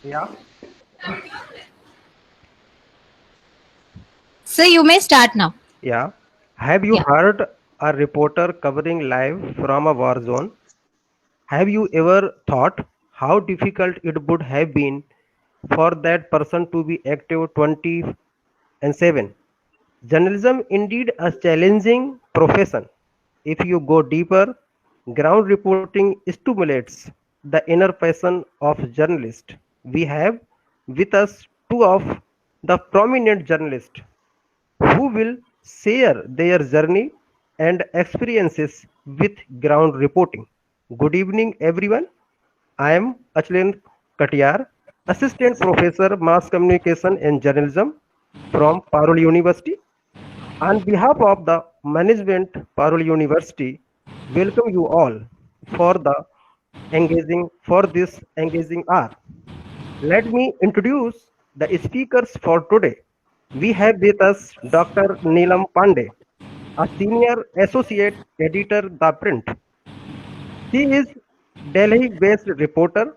Yeah. So you may start now. Yeah. Have you Yeah. heard a reporter covering live from a war zone? Have you ever thought how difficult it would have been for that person to be active 20 and 7? Journalism indeed a challenging profession. If you go deeper, ground reporting stimulates the inner passion of journalists. We have with us two of the prominent journalists who will share their journey and experiences with ground reporting. Good evening, everyone. I am Achlan Katiyar, Assistant Professor Mass Communication and Journalism from Parul University. On behalf of the management Parul University, welcome you all for this engaging hour. Let me introduce the speakers for today. We have with us Dr. Neelam Pandey, a senior associate editor, The Print. She is Delhi-based reporter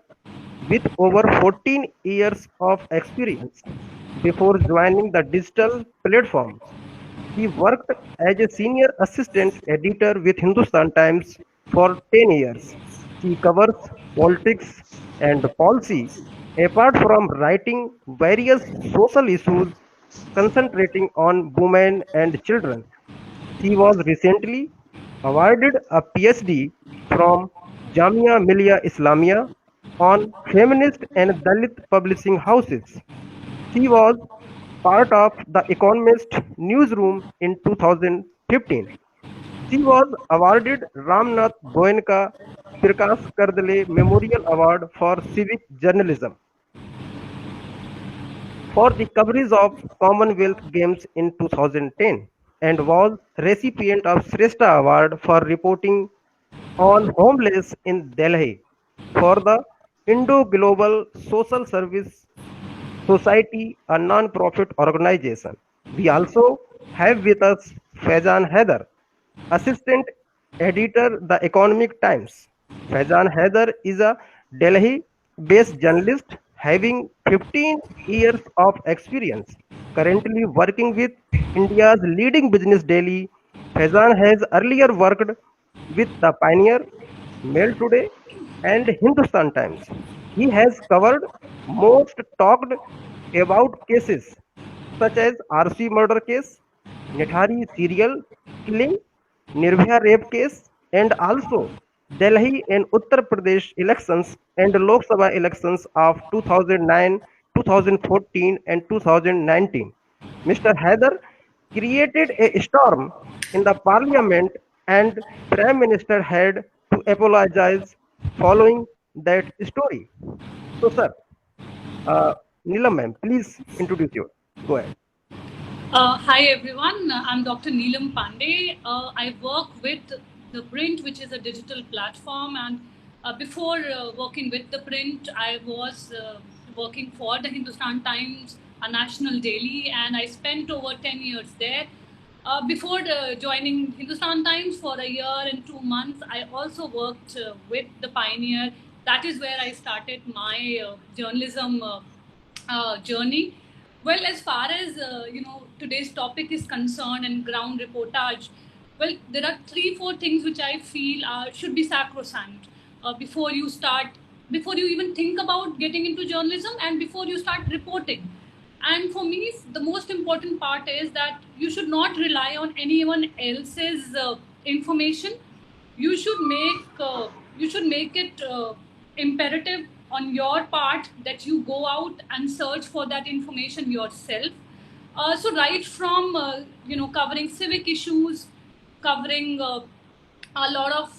with over 14 years of experience. Before joining the digital platforms, she worked as a senior assistant editor with Hindustan Times for 10 years. She covers politics and policy apart from writing various social issues concentrating on women and children. She was recently awarded a PhD from Jamia Millia Islamia on feminist and Dalit publishing houses. She was part of the Economist newsroom in 2015. She was awarded Ramnath Goenka Prakash Kardale Memorial Award for Civic Journalism for the coverage of Commonwealth Games in 2010 and was recipient of Shrestha Award for reporting on homeless in Delhi for the Indo-Global Social Service Society, a non-profit organization. We also have with us Faizan Haider, assistant editor, The Economic Times. Faizan Haider is a Delhi-based journalist having 15 years of experience. Currently working with India's leading business daily, Faizan has earlier worked with The Pioneer, Mail Today, and Hindustan Times. He has covered most talked about cases such as RC murder case, Nithari serial killing, Nirbhaya rape case, and also Delhi and Uttar Pradesh elections and Lok Sabha elections of 2009, 2014, and 2019. Mr. Haider created a storm in the parliament, and Prime Minister had to apologize following that story. So, sir, uh, Neelam ma'am, please introduce you. Go ahead. Hi everyone, I'm Dr. Neelam Pandey. I work with The Print, which is a digital platform, and before working with The Print, I was working for the Hindustan Times, a national daily, and I spent over 10 years there. Before joining Hindustan Times for a year and 2 months, I also worked with The Pioneer. That is where I started my journalism journey. Well, as far as today's topic is concerned and ground reportage, well, there are three, four things which I feel should be sacrosanct before you start, before you even think about getting into journalism, and before you start reporting. And for me, the most important part is that you should not rely on anyone else's information. You should make it imperative on your part that you go out and search for that information yourself. So right from covering civic issues, covering a lot of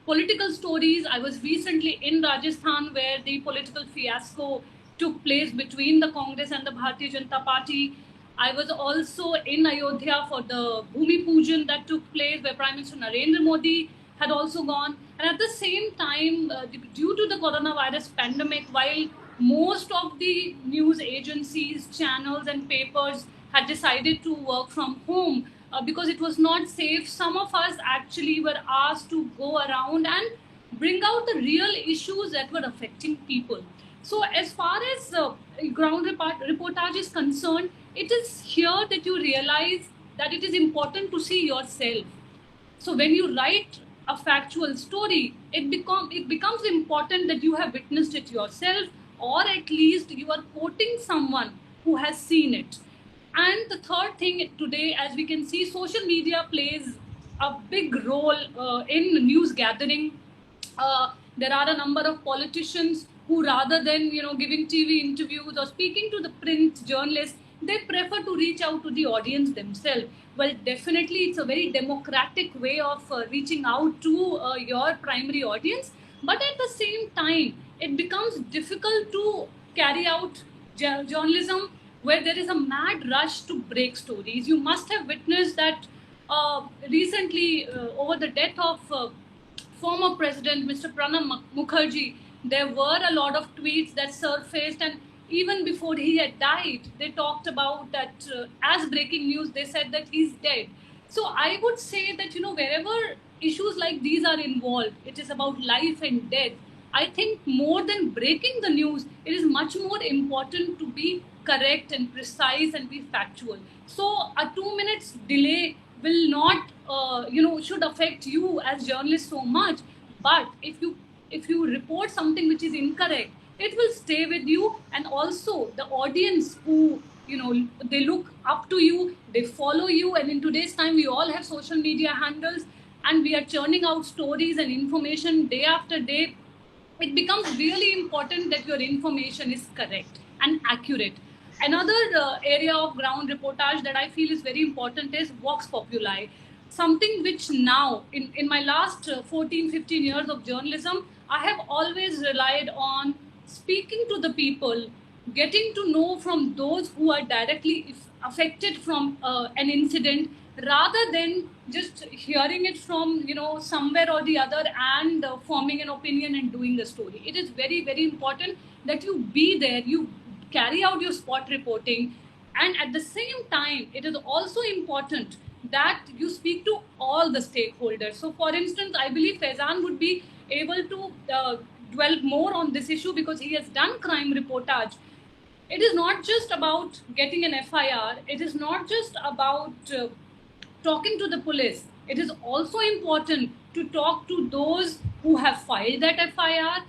political stories. I was recently in Rajasthan where the political fiasco took place between the Congress and the Bharatiya Janata Party. I was also in Ayodhya for the Bhumi Pujan that took place, where Prime Minister Narendra Modi had also gone. And at the same time, due to the coronavirus pandemic, while most of the news agencies, channels, and papers had decided to work from home because it was not safe. Some of us actually were asked to go around and bring out the real issues that were affecting people. So, as far as ground reportage is concerned, it is here that you realize that it is important to see yourself. So when you write a factual story, it becomes important that you have witnessed it yourself, or at least you are quoting someone who has seen it. And the third thing today, as we can see, social media plays a big role in news gathering. There are a number of politicians who, rather than giving TV interviews or speaking to the print journalists, they prefer to reach out to the audience themselves. Well, definitely, it's a very democratic way of reaching out to your primary audience. But at the same time, it becomes difficult to carry out journalism where there is a mad rush to break stories. You must have witnessed that recently, over the death of former president Mr. Pranab Mukherjee, there were a lot of tweets that surfaced, and even before he had died, they talked about that as breaking news. They said that he's dead. So I would say that wherever issues like these are involved, it is about life and death. I think more than breaking the news, it is much more important to be correct and precise and be factual. So a 2 minutes delay will not, should affect you as journalists so much. But if you report something which is incorrect, it will stay with you, and also the audience who they look up to you, they follow you, and in today's time we all have social media handles, and we are churning out stories and information day after day. It becomes really important that your information is correct and accurate. Another area of ground reportage that I feel is very important is vox populi, something which now, in my last 14, 15 years of journalism, I have always relied on speaking to the people, getting to know from those who are directly affected from an incident, rather than just hearing it from somewhere or the other and forming an opinion and doing a story. It is very, very important that you be there, you carry out your spot reporting, and at the same time it is also important that you speak to all the stakeholders. So for instance, I believe Faizan would be able to dwell more on this issue because he has done crime reportage. It is not just about getting an FIR, it is not just about talking to the police. It is also important to talk to those who have filed that FIR.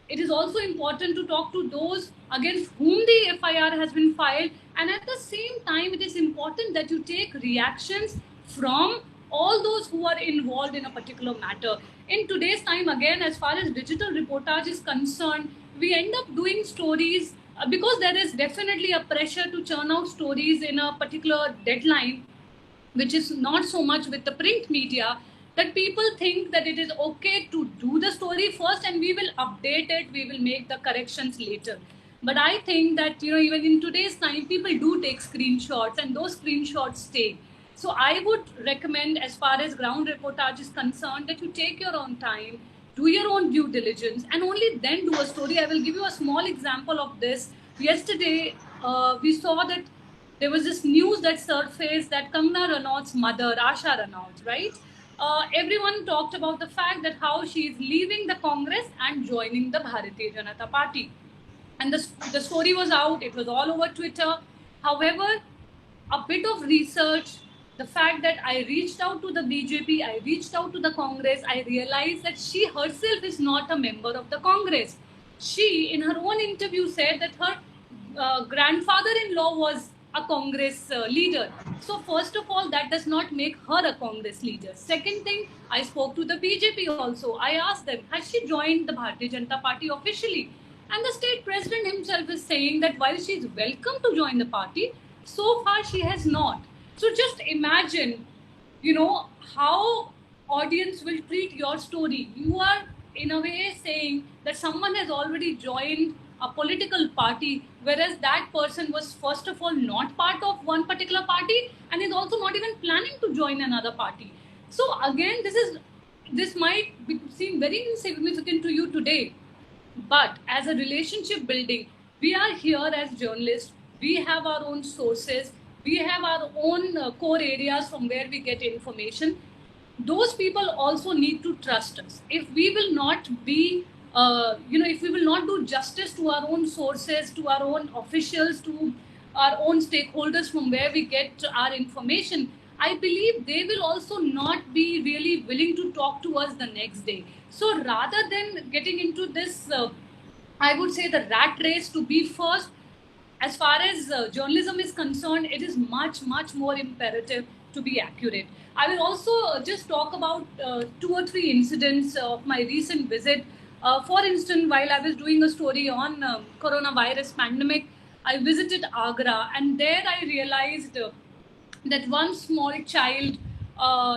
It is also important to talk to those against whom the FIR has been filed. And at the same time, it is important that you take reactions from all those who are involved in a particular matter. In today's time, again, as far as digital reportage is concerned, we end up doing stories because there is definitely a pressure to churn out stories in a particular deadline, which is not so much with the print media, that people think that it is okay to do the story first and we will update it, we will make the corrections later. But I think that even in today's time, people do take screenshots and those screenshots stay. So I would recommend, as far as ground reportage is concerned, that you take your own time, do your own due diligence, and only then do a story. I will give you a small example of this. Yesterday, we saw that there was this news that surfaced that Kangana Ranaut's mother, Asha Ranaut, right? Everyone talked about the fact that how she is leaving the Congress and joining the Bharatiya Janata Party. And the story was out, it was all over Twitter. However, a bit of research, the fact that I reached out to the BJP, I reached out to the Congress, I realized that she herself is not a member of the Congress. She, in her own interview, said that her grandfather-in-law was a Congress leader. So first of all, that does not make her a Congress leader. Second thing, I spoke to the BJP also. I asked them, has she joined the Bharatiya Janata Party officially? And the state president himself is saying that while she is welcome to join the party, so far she has not. So just imagine, how audience will treat your story. You are in a way saying that someone has already joined a political party, whereas that person was first of all not part of one particular party and is also not even planning to join another party. So again, this might seem very insignificant to you today, but as a relationship building, we are here as journalists, we have our own sources, we have our own core areas from where we get information. Those people also need to trust us. If we will not be if we will not do justice to our own sources, to our own officials, to our own stakeholders from where we get our information, I believe they will also not be really willing to talk to us the next day. So rather than getting into this I would say the rat race to be first, as far as journalism is concerned, it is much, much more imperative to be accurate. I will also just talk about two or three incidents of my recent visit. For instance, while I was doing a story on coronavirus pandemic, I visited Agra, and there I realized that one small child,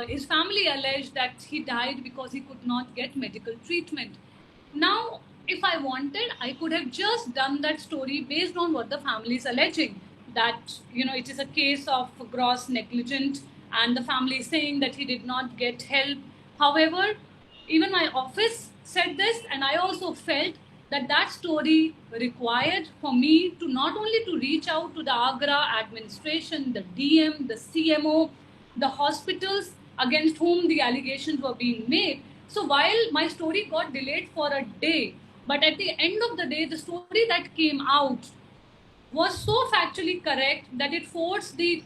his family alleged that he died because he could not get medical treatment. Now, if I wanted, I could have just done that story based on what the family is alleging. That, it is a case of gross negligence, and the family is saying that he did not get help. However, even my office said this, and I also felt that that story required for me to not only to reach out to the Agra administration, the DM, the CMO, the hospitals against whom the allegations were being made. So while my story got delayed for a day, but at the end of the day, the story that came out was so factually correct that it forced the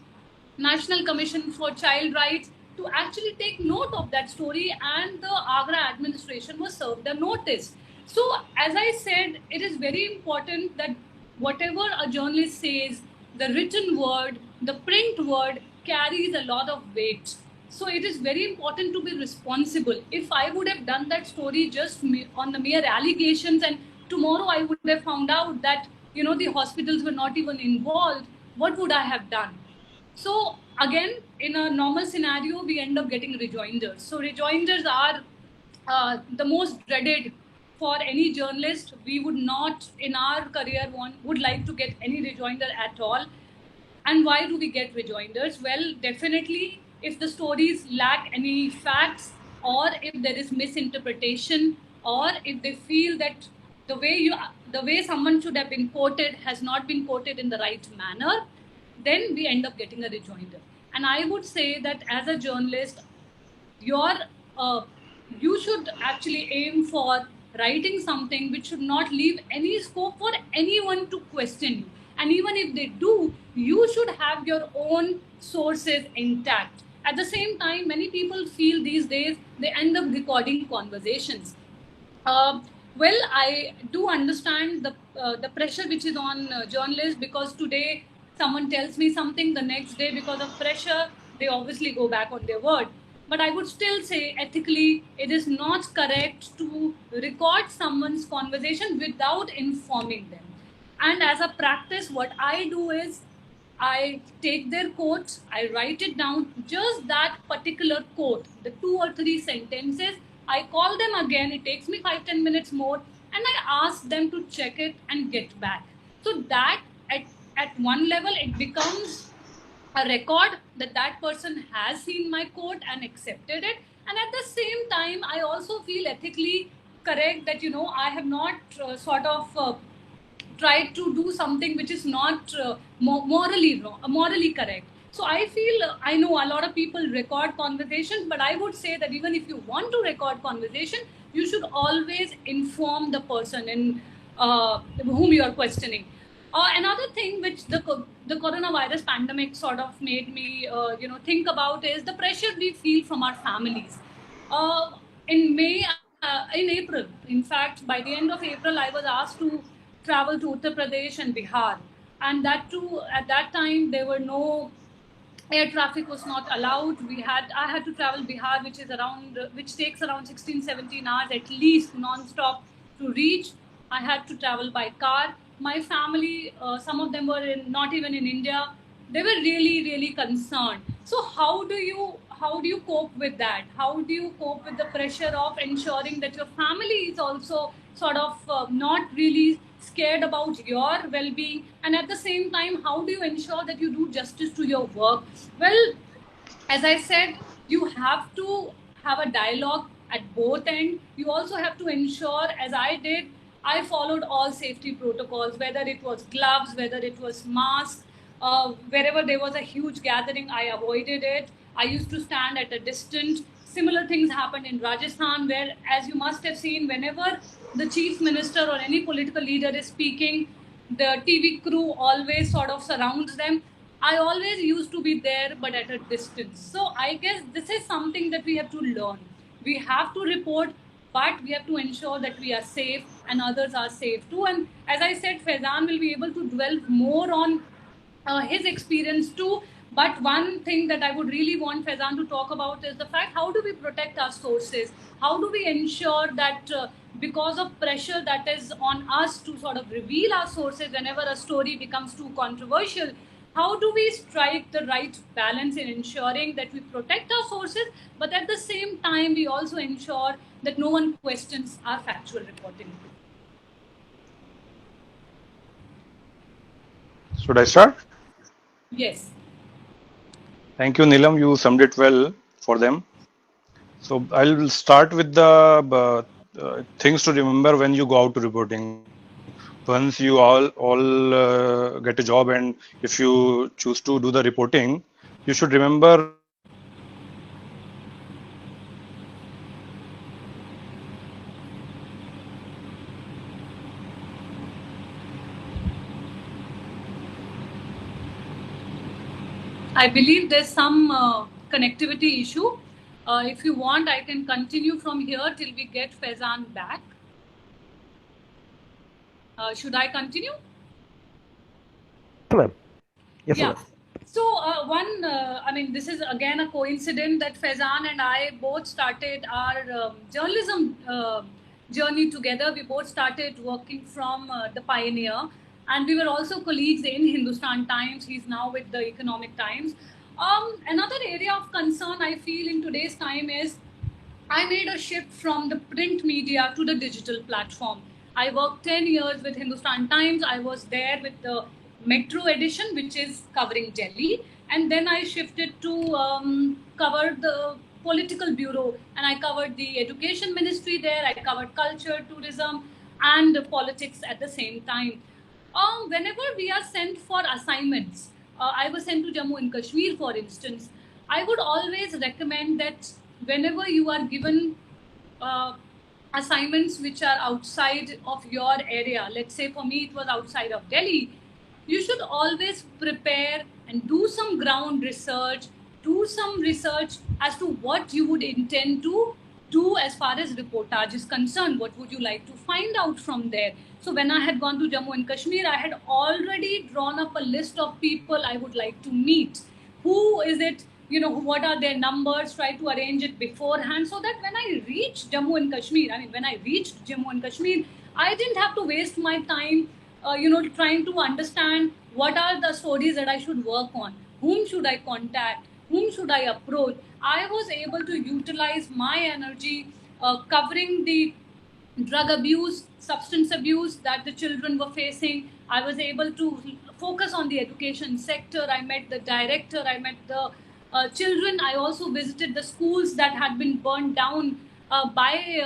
National Commission for Child Rights to actually take note of that story, and the Agra administration was served a notice. So, as I said, it is very important that whatever a journalist says, the written word, the print word carries a lot of weight. So, it is very important to be responsible. If I would have done that story just on the mere allegations, and tomorrow I would have found out that the hospitals were not even involved, what would I have done? So again, in a normal scenario, we end up getting rejoinders. So rejoinders are the most dreaded for any journalist. We would not, in our career, would like to get any rejoinder at all. And why do we get rejoinders? Well, definitely, if the stories lack any facts, or if there is misinterpretation, or if they feel that the way someone should have been quoted has not been quoted in the right manner, then we end up getting a rejoinder. And I would say that as a journalist, your you should actually aim for writing something which should not leave any scope for anyone to question you. And even if they do, you should have your own sources intact. At the same time, many people feel these days they end up recording conversations. Well, I do understand the pressure which is on journalists, because today someone tells me something, the next day because of pressure they obviously go back on their word. But I would still say ethically it is not correct to record someone's conversation without informing them. And as a practice, what I do is I take their quotes, I write it down, just that particular quote, the 2 or 3 sentences. I call them again, it takes me 5-10 minutes more, and I ask them to check it and get back. So that at one level, it becomes a record that that person has seen my quote and accepted it. And at the same time, I also feel ethically correct that, I have not tried to do something which is not morally wrong, morally correct. So I feel I know a lot of people record conversations, but I would say that even if you want to record conversation, you should always inform the person in whom you are questioning. Another thing which the coronavirus pandemic sort of made me think about is the pressure we feel from our families. In April, in fact, by the end of April, I was asked to travel to Uttar Pradesh and Bihar, and that too at that time there were no air traffic was not allowed. I had to travel Bihar, which takes around 16-17 hours at least non-stop to reach. I had to travel by car. My family, some of them were not even in India. They were really, really concerned. So how do you cope with that? How do you cope with the pressure of ensuring that your family is also sort of not really scared about your well-being, and at the same time, how do you ensure that you do justice to your work? Well, as I said, you have to have a dialogue at both ends. You also have to ensure, as I did, I followed all safety protocols, whether it was gloves, whether it was masks. Wherever there was a huge gathering, I avoided it. I used to stand at a distance. Similar things happened in Rajasthan, where, as you must have seen, whenever the chief minister or any political leader is speaking, the TV crew always sort of surrounds them. I always used to be there, but at a distance. So I guess this is something that we have to learn. We have to report, but we have to ensure that we are safe and others are safe too. And as I said, Faizan will be able to dwell more on his experience too. But one thing that I would really want Faizan to talk about is the fact, how do we protect our sources? How do we ensure that because of pressure that is on us to sort of reveal our sources whenever a story becomes too controversial, how do we strike the right balance in ensuring that we protect our sources, but at the same time we also ensure that no one questions our factual reporting? Should I start? Yes. Thank you, Neelam. You summed it well for them. So I'll start with the things to remember when you go out to reporting. Once you all get a job, and if you choose to do the reporting, you should remember that I believe there's some connectivity issue. If you want, I can continue from here till we get Faizan back. Should I continue? Yes, ma'am. Yes, Yeah. ma'am. So I mean, this is again a coincidence that Faizan and I both started our journalism journey together. We both started working from the Pioneer, and we were also colleagues in Hindustan Times. He's now with the Economic Times. Another area of concern I feel in today's time is I made a shift from the print media to the digital platform. I worked 10 years with Hindustan Times. I was there with the Metro edition, which is covering Delhi. And then I shifted to cover the political bureau, and I covered the education ministry there. I covered culture, tourism, and politics at the same time. Whenever we are sent for assignments, I was sent to Jammu and Kashmir, for instance. I would always recommend that whenever you are given uh, assignments which are outside of your area, let's say for me it was outside of Delhi, you should always prepare and do some ground research, do some research as to what you would intend to do as far as reportage is concerned. What would you like to find out from there? So when I had gone to Jammu and Kashmir, I had already drawn up a list of people I would like to meet. Who is it? You know, what are their numbers? Try to arrange it beforehand so that when I reached Jammu and Kashmir, I mean, when I reached Jammu and Kashmir, I didn't have to waste my time trying to understand what are the stories that I should work on, whom should I contact, whom should I approach. I was able to utilize my energy covering the drug abuse, substance abuse that the children were facing. I was able to focus on the education sector. I met the director, I met the children. I also visited the schools that had been burned down by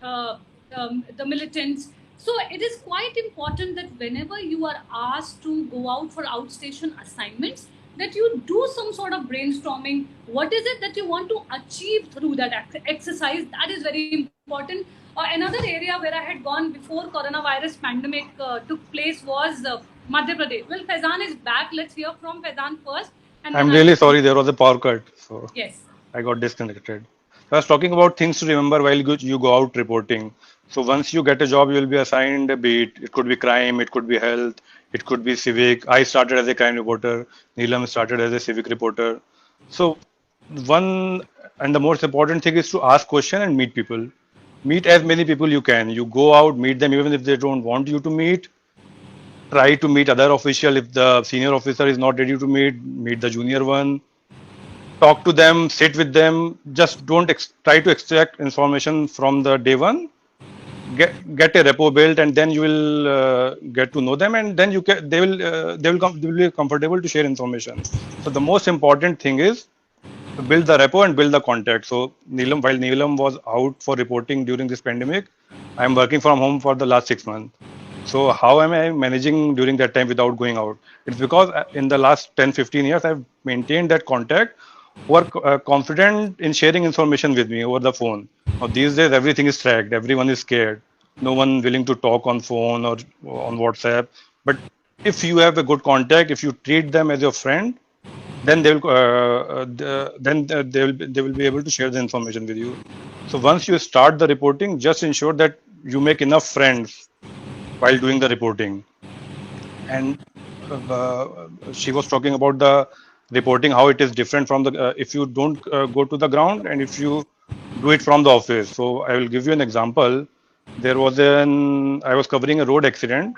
the militants. So it is quite important that whenever you are asked to go out for outstation assignments, that you do some sort of brainstorming. What is it that you want to achieve through that exercise? That is very important. Another area where I had gone before coronavirus pandemic took place was Madhya Pradesh. Well, Faizan is back. Let's hear from Faizan first, and I'm then really sorry there was a power cut, so yes. I got disconnected. So I was talking about things to remember while you go out reporting. So once you get a job, you will be assigned a beat. It could be crime, it could be health, it could be civic. I started as a crime reporter. Neelam started as a civic reporter. So one and the most important thing is to ask question and meet people. Meet as many people you can. You go out, meet them even if they don't want you to meet. Try to meet other official. If the senior officer is not ready to meet the junior one. Talk to them, sit with them. Just don't try to extract information from the day one. Get a repo built, and then you will get to know them, and then you can they will be comfortable to share information. So the most important thing is build the rapport and build the contact. So while Neelam was out for reporting during this pandemic, I'm working from home for the last 6 months. So how am I managing during that time without going out? It's because in the last 10, 15 years, I've maintained that contact who are confident in sharing information with me over the phone. Now, these days, everything is tracked. Everyone is scared. No one willing to talk on phone or on WhatsApp. But if you have a good contact, if you treat them as your friend, then they will be able to share the information with you. So once you start the reporting, just ensure that you make enough friends while doing the reporting. And she was talking about the reporting, how it is different from the if you don't go to the ground and if you do it from the office. So I will give you an example. I was covering a road accident,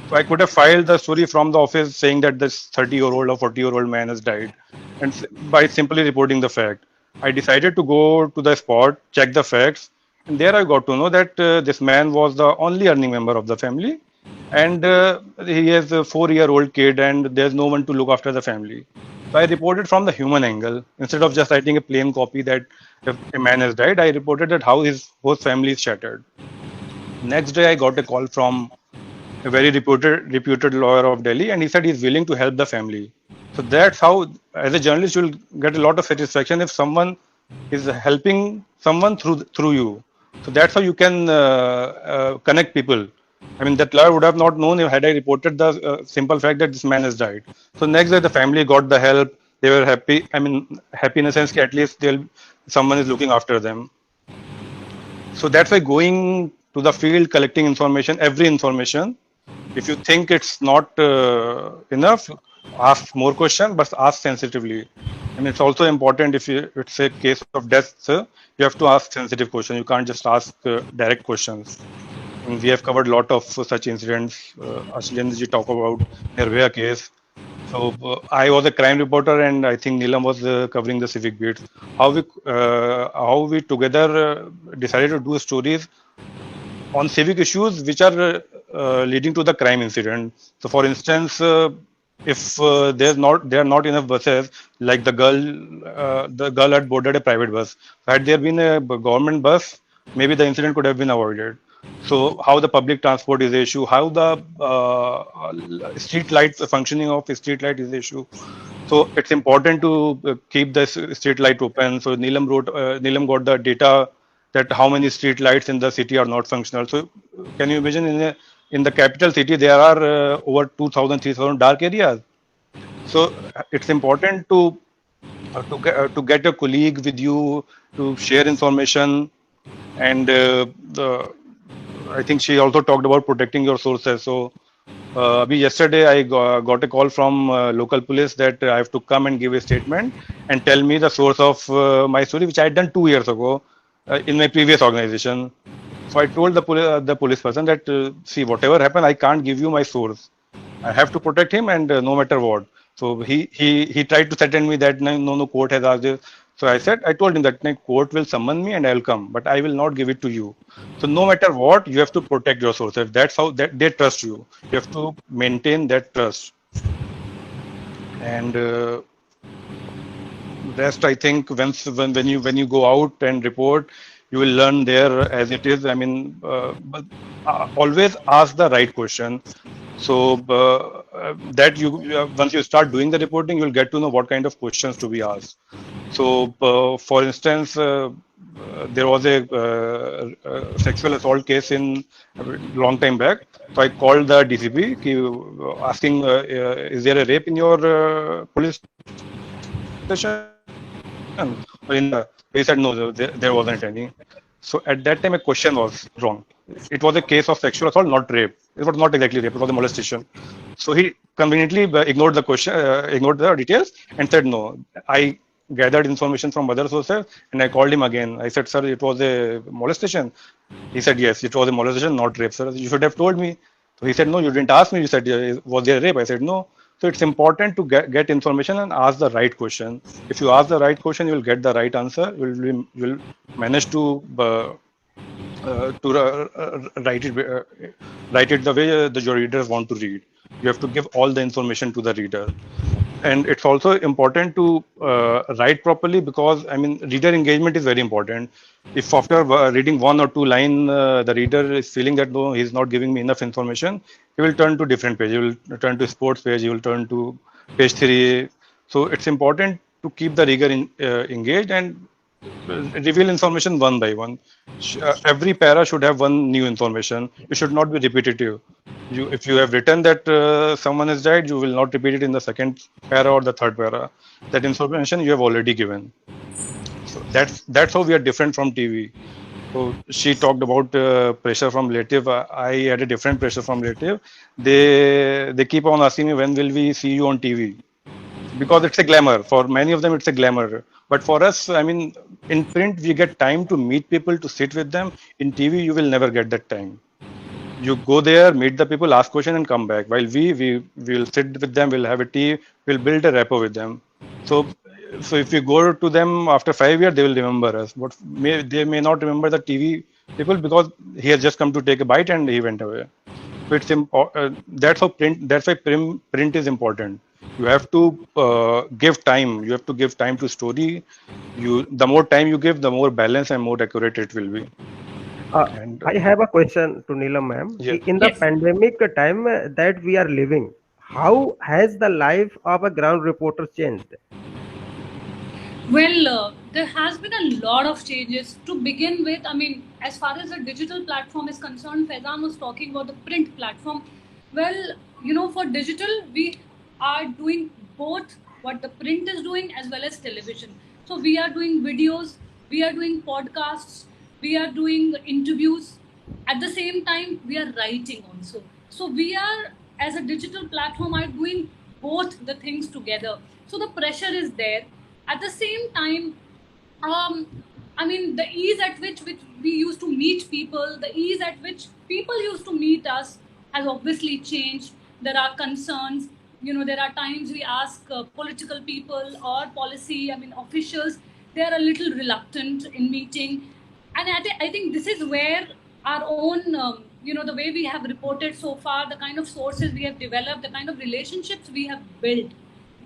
so I could have filed the story from the office saying that this 30-year-old or 40-year-old man has died, and by simply reporting the fact. I decided to go to the spot, check the facts, and there I got to know that this man was the only earning member of the family, and he has a 4-year-old kid, and there's no one to look after the family. So I reported from the human angle instead of just writing a plain copy that if a man has died. I reported that how his whole family is shattered. Next day, I got a call from a very reputed lawyer of Delhi, and he said he's willing to help the family. So that's how, as a journalist, you'll get a lot of satisfaction if someone is helping someone through you. So that's how you can connect people. I mean, that lawyer would have not known if had I reported the simple fact that this man has died. So next day, the family got the help. They were happy. I mean, happy in a sense that at least someone is looking after them. So that's why going to the field, collecting information, every information. If you think it's not enough, ask more questions, but ask sensitively. And it's also important if it's a case of death, you have to ask sensitive questions. You can't just ask direct questions. And we have covered a lot of such incidents. Ashlian ji talk about Nirvaya case. So I was a crime reporter, and I think Neelam was covering the civic beats. How we together decided to do stories on civic issues which are leading to the crime incident. So, for instance, if there are not enough buses, like the girl had boarded a private bus. Had there been a government bus, maybe the incident could have been avoided. So, how the public transport is the issue, how the street light functioning of a street light is the issue. So it's important to keep the street light open. So Neelam got the data that how many street lights in the city are not functional. So can you imagine in the capital city there are over 2,000, 3,000 dark areas. So it's important to get a colleague with you to share information, and I think she also talked about protecting your sources. So yesterday I got a call from local police that I have to come and give a statement and tell me the source of my story, which I had done 2 years ago in my previous organization. So I told the police person that see, whatever happened, I can't give you my source. I have to protect him, and no matter what. So he tried to threaten me that no court has asked this. So I told him that court will summon me and I will come, but I will not give it to you. So no matter what, you have to protect your sources. That's how they trust you. You have to maintain that trust. And rest, I think, when you go out and report, you will learn there as it is. I mean, but always ask the right question. So that once you start doing the reporting, you'll get to know what kind of questions to be asked. So, for instance, there was a sexual assault case in a long time back. So I called the DCP asking, is there a rape in your police station? He said no, there wasn't any. So at that time, a question was wrong. It was a case of sexual assault, not rape. It was not exactly rape. It was a molestation. So he conveniently ignored the question, ignored the details, and said no. I gathered information from other sources, and I called him again. I said, sir, it was a molestation. He said, yes, it was a molestation, not rape, sir. You should have told me. So he said, no, you didn't ask me. You said, was there rape? I said, no. So it's important to get information and ask the right question. If you ask the right question, you will get the right answer. You will manage to write it the way your readers want to read. You have to give all the information to the reader. And it's also important to write properly, because I mean reader engagement is very important. If after reading one or two line the reader is feeling that no, he's not giving me enough information, he will turn to different page, he will turn to sports page, he will turn to page 3. So it's important to keep the reader engaged and reveal information one by one. Every para should have one new information. It should not be repetitive. If you have written that someone has died, you will not repeat it in the second para or the third para. That information you have already given. So that's how we are different from TV. So she talked about pressure from relative. I had a different pressure from relative. They keep on asking me, when will we see you on TV? Because it's a glamour. For many of them, it's a glamour. But for us, I mean, in print, we get time to meet people, to sit with them. In TV, you will never get that time. You go there, meet the people, ask question, and come back. While we will sit with them, we'll have a tea, we'll build a rapport with them. So, so if we go to them after 5 years, they will remember us. But they may not remember the TV people, because he has just come to take a bite and he went away. So it's that's how print. That's why print is important. You have to give time. You have to give time to story. The more time you give, the more balanced and more accurate it will be. Uh, And I have a question to Neelam ma'am. yeah, In the Yes. pandemic time that we are living, how has the life of a ground reporter changed? Well, there has been a lot of changes. To begin with, I mean, as far as the digital platform is concerned, Faizan was talking about the print platform. Well, for digital, we are doing both what the print is doing as well as television. So we are doing videos, we are doing podcasts, we are doing interviews. At the same time, we are writing also. So we are, as a digital platform, are doing both the things together. So the pressure is there. At the same time, um, I mean, the ease at which we used to meet people, the ease at which people used to meet us has obviously changed. There are concerns. There are times we ask political people or policy, I mean, officials, they are a little reluctant in meeting. And I think this is where our own, the way we have reported so far, the kind of sources we have developed, the kind of relationships we have built,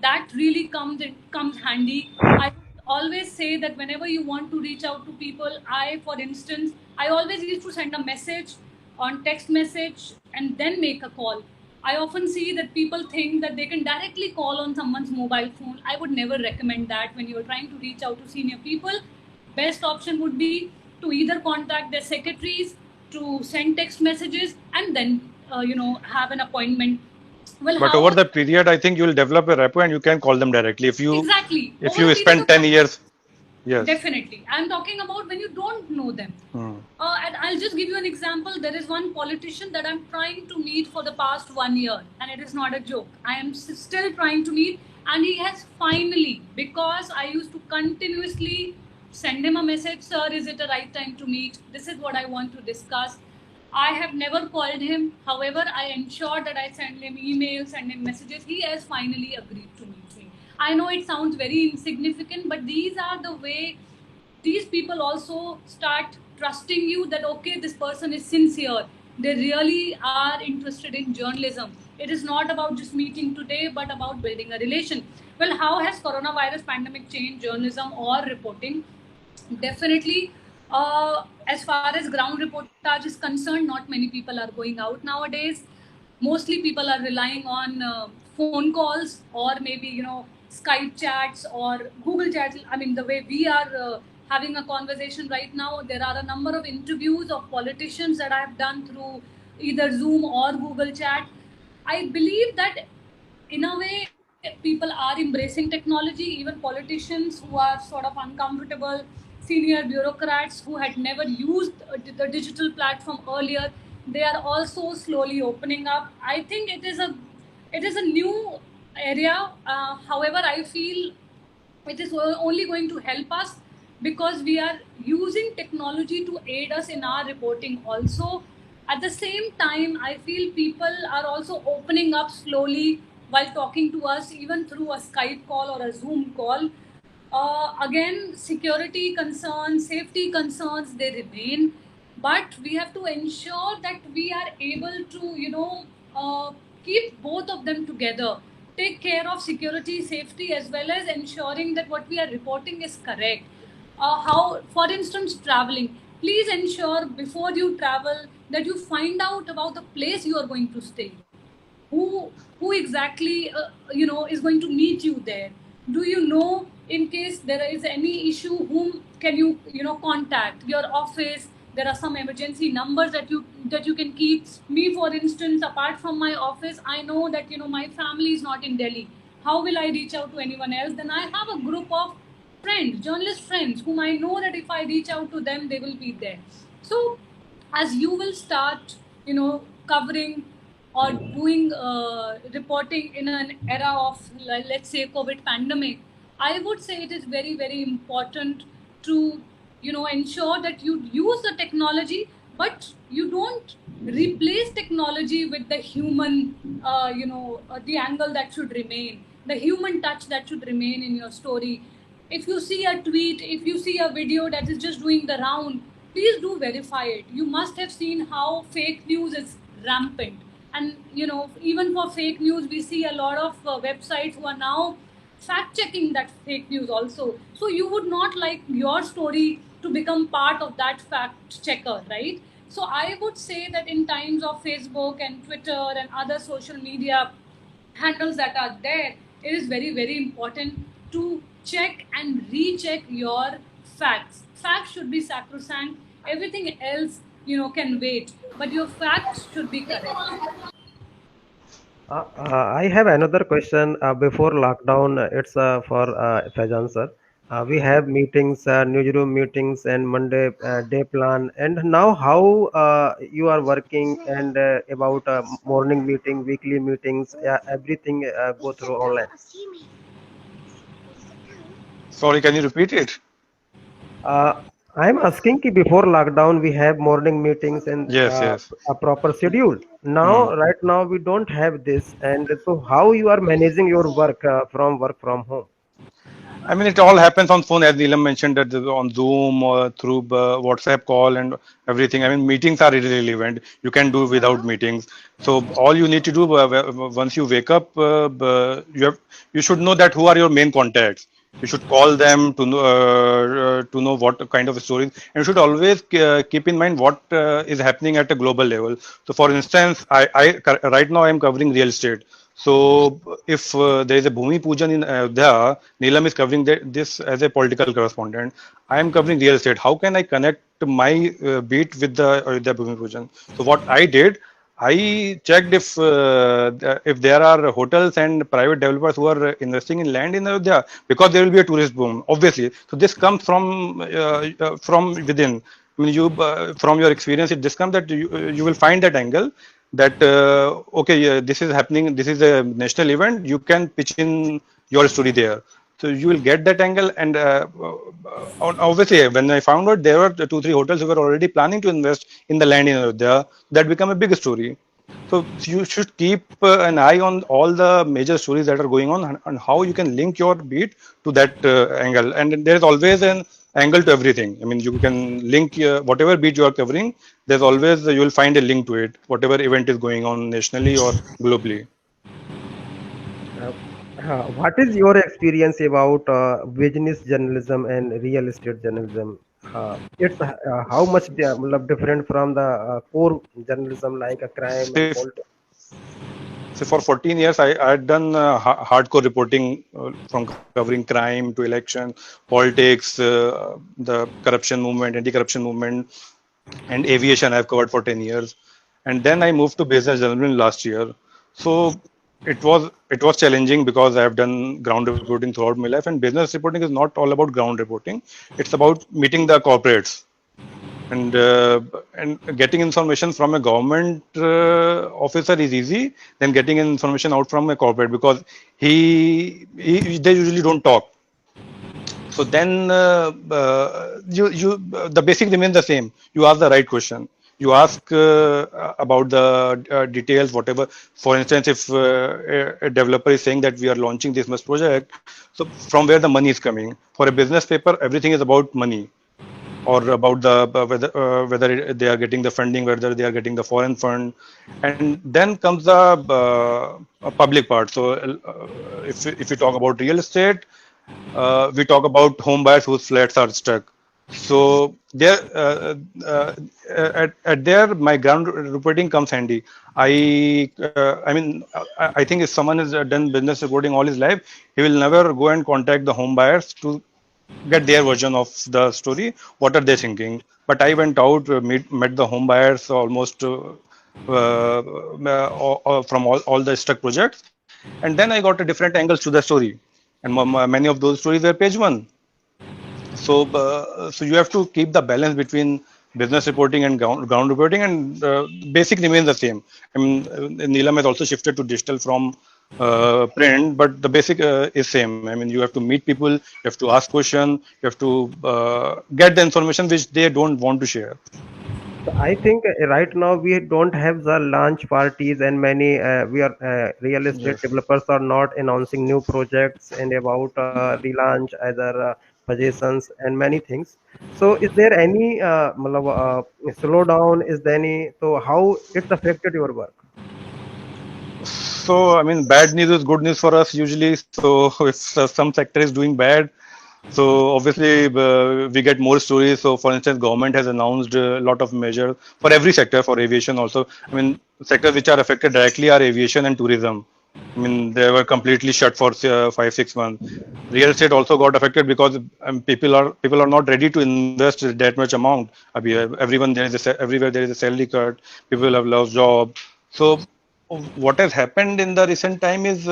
that really comes handy. I always say that whenever you want to reach out to people, for instance, I always used to send a message on text message and then make a call. I often see that people think that they can directly call on someone's mobile phone. I would never recommend that. When you're trying to reach out to senior people, best option would be to either contact their secretaries, to send text messages, and then have an appointment. Well, but how over the period, I think you will develop a rapport and you can call them directly. exactly If over a you period spend of 10 time? years, yes. Definitely. I'm talking about when you don't know them. Hmm. And I'll just give you an example. There is one politician that I'm trying to meet for the past 1 year, and it is not a joke. I am still trying to meet, and he has finally, because I used to continuously send him a message, sir, is it the right time to meet? This is what I want to discuss. I have never called him. However, I ensured that I send him emails, send him messages. He has finally agreed to meet me. I know it sounds very insignificant, but these are the way these people also start trusting you, that okay, this person is sincere. They really are interested in journalism. It is not about just meeting today, but about building a relation. Well, how has coronavirus pandemic changed journalism or reporting? Definitely. As far as ground reportage is concerned, not many people are going out nowadays. Mostly people are relying on phone calls, or maybe Skype chats or Google chats. I mean, the way we are having a conversation right now, there are a number of interviews of politicians that I have done through either Zoom or Google Chat. I believe that in a way people are embracing technology. Even politicians who are sort of uncomfortable, senior bureaucrats who had never used the digital platform earlier, they are also slowly opening up. I think it is a new area. However, I feel it is only going to help us, because we are using technology to aid us in our reporting also. At the same time, I feel people are also opening up slowly while talking to us, even through a Skype call or a Zoom call. Again, security concerns, safety concerns, they remain, but we have to ensure that we are able to, keep both of them together. take care of security, safety, as well as ensuring that what we are reporting is correct. How, for instance, traveling. Please ensure before you travel that you find out about the place you are going to stay. Who exactly is going to meet you there? Do you know, in case there is any issue, whom can you contact? Your office, there are some emergency numbers that you can keep. Me, for instance, apart from my office, I know that my family is not in Delhi. How will I reach out to anyone else? Then I have a group of friends, journalist friends, whom I know that if I reach out to them, they will be there. So as you will start covering or doing reporting in an era of, let's say, COVID pandemic, I would say it is very, very important to ensure that you use the technology, but you don't replace technology with the human, the angle that should remain, the human touch that should remain in your story. If you see a tweet, if you see a video that is just doing the round, please do verify it. You must have seen how fake news is rampant. And even for fake news, we see a lot of websites who are now fact checking that fake news also. So you would not like your story to become part of that fact checker, right? So I would say that in times of Facebook and Twitter and other social media handles that are there, it is very, very important to check and recheck your facts. Facts should be sacrosanct. Everything else, can wait, but your facts should be correct. I have another question. Before lockdown, it's for Faizan sir. We have meetings, newsroom meetings, and Monday day plan. And now, how you are working and about morning meeting, weekly meetings, everything go through online. Sorry, can you repeat it? Uh, I'm asking ki before lockdown we have morning meetings and Yes, yes. a proper schedule. Hmm. Now, right now we don't have this, and so how you are managing your work from home? I mean, it all happens on phone, as Neelam mentioned, that on Zoom or through WhatsApp call and everything. I mean, meetings are irrelevant. You can do without meetings. So all you need to do once you wake up, you should know that who are your main contacts. You should call them to know what kind of stories, and you should always keep in mind what is happening at a global level. So, for instance, right now I am covering real estate. So, if there is a Bhumi Pujan in Ayodhya, Neelam is covering this as a political correspondent. I am covering real estate. How can I connect my beat with the Ayodhya Bhumi Pujan? So, what I did, I checked if there are hotels and private developers who are investing in land in Ayodhya, because there will be a tourist boom, obviously. So this comes from within. I mean, from your experience, this comes that you will find that angle that okay, yeah, this is happening. This is a national event. You can pitch in your story there. So you will get that angle, and obviously, when I found out there were two, three hotels who were already planning to invest in the land in Ayodhya, that become a big story. So you should keep an eye on all the major stories that are going on, and how you can link your beat to that angle. And there is always an angle to everything. I mean, you can link whatever beat you are covering. There's always you will find a link to it, whatever event is going on nationally or globally. Uh, what is your experience about business journalism and real estate journalism? It's how much matlab different from the core journalism like a crime and Say, politics. so for 14 years, I had done hardcore reporting from covering crime to election, politics, the corruption movement, anti-corruption movement, and aviation I've covered for 10 years. And then I moved to business journalism last year. So it was challenging because I've done ground reporting throughout my life, and business reporting is not all about ground reporting. It's about meeting the corporates and getting information from a government officer is easy than getting information out from a corporate, because he they usually don't talk. So then the basic remains the same. You ask the right question. You ask about the details, whatever. For instance, if a developer is saying that we are launching this much project, so from where the money is coming. For a business paper, everything is about money. or about the whether they are getting the funding, whether they are getting the foreign fund, and then comes the public part. So if we talk about real estate, we talk about home buyers whose flats are stuck. So there, at there, my ground reporting comes handy. I mean, I think if someone has done business reporting all his life, he will never go and contact the home buyers to get their version of the story. What are they thinking? But I went out, met the home buyers almost from all the stuck projects, and then I got a different angles to the story. And many of those stories were page one. So you have to keep the balance between business reporting and ground reporting, and basic remains the same. I mean, Neelam has also shifted to digital from print, but the basic is same. I mean, you have to meet people, you have to ask question, you have to get the information which they don't want to share. So I think right now we don't have the launch parties, and many we are real estate Yes. developers are not announcing new projects and about relaunch either possessions and many things. So is there any matlab, slowdown? Is there any? So how it's affected your work? So, I mean, bad news is good news for us usually. So, if some sector is doing bad, so obviously we get more stories. So, for instance, government has announced a lot of measures for every sector, for aviation also. I mean, sectors which are affected directly are aviation and tourism. I mean, they were completely shut for 5 6 months. Real estate also got affected because people are not ready to invest that much amount. Everyone there is everywhere there is a salary cut. People have lost job. So what has happened in the recent time is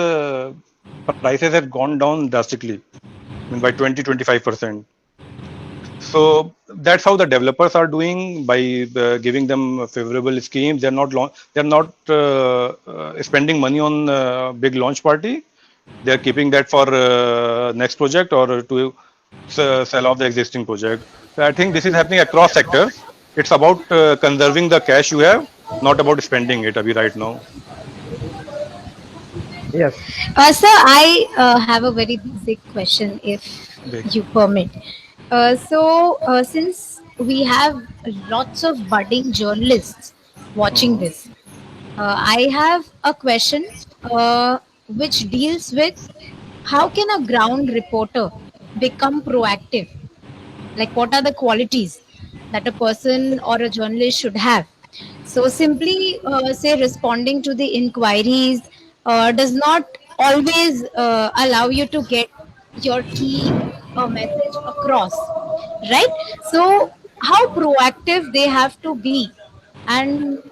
prices have gone down drastically. I mean, by 20-25%. So that's how the developers are doing by giving them favorable schemes. They're not spending money on big launch party. They're keeping that for next project or to sell off the existing project. So I think this is happening across sectors. It's about conserving the cash you have, not about spending it. Abhi, right now. Yes. Sir, I have a very basic question, if you permit. Since we have lots of budding journalists watching Mhm. this, I have a question which deals with how can a ground reporter become proactive? Like, what are the qualities that a person or a journalist should have? So simply say responding to the inquiries does not always allow you to get your key message across, right? So how proactive they have to be, and